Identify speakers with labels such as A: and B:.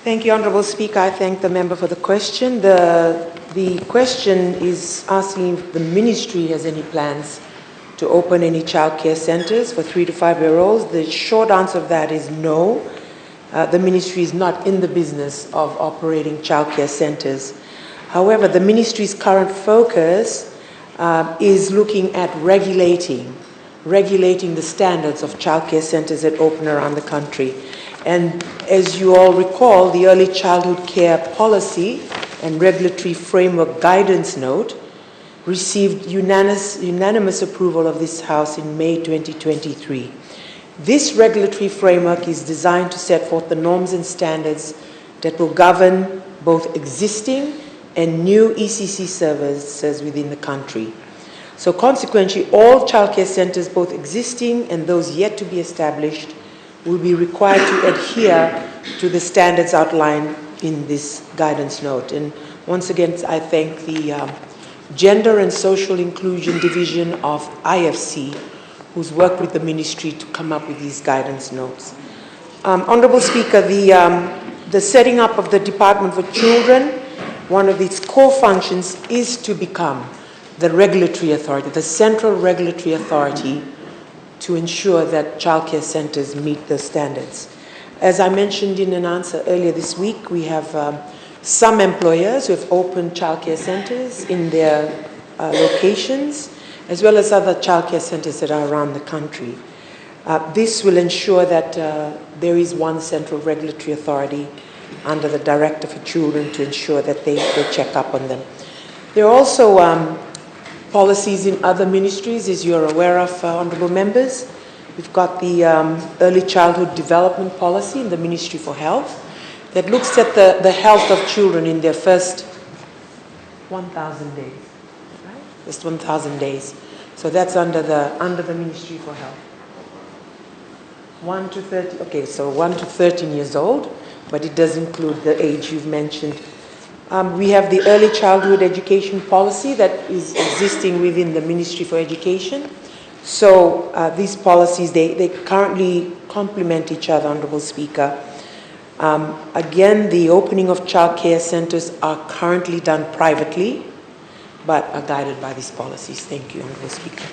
A: Thank you, Honourable Speaker. I thank the member for the question. The question is asking if the ministry has any plans to open any childcare centres for 3 to 5-year-olds. The short answer of that is no. The ministry is not in the business of operating childcare centres. However, the ministry's current focus is looking at regulating the standards of childcare centres that open around the country. And as you all recall, the Early Childhood Care Policy and Regulatory Framework Guidance Note received unanimous approval of this House in May 2023. This regulatory framework is designed to set forth the norms and standards that will govern both existing and new ECC services within the country. So consequently, all childcare centres, both existing and those yet to be established, will be required to adhere to the standards outlined in this guidance note. And once again, I thank the Gender and Social Inclusion Division of IFC, who's worked with the ministry to come up with these guidance notes. Honourable Speaker, the setting up of the Department for Children, one of its core functions is to become the regulatory authority, the central regulatory authority to ensure that childcare centres meet the standards. As I mentioned in an answer earlier this week, we have some employers who have opened childcare centres in their locations, as well as other childcare centres that are around the country. This will ensure that there is one central regulatory authority under the Director for Children to ensure that they check up on them. There are also policies in other ministries, as you're aware of, honourable members. We've got the Early Childhood Development Policy in the Ministry for Health that looks at the health of children in their first 1,000 days, right? Just 1,000 days. So that's under the Ministry for Health. 1 to 30, okay, so 1 to 13 years old, but it does include the age you've mentioned. We have the Early Childhood Education Policy that is existing within the Ministry for Education. So these policies, they currently complement each other, Honourable Speaker. Again, the opening of childcare centres are currently done privately, but are guided by these policies. Thank you, Honourable Speaker.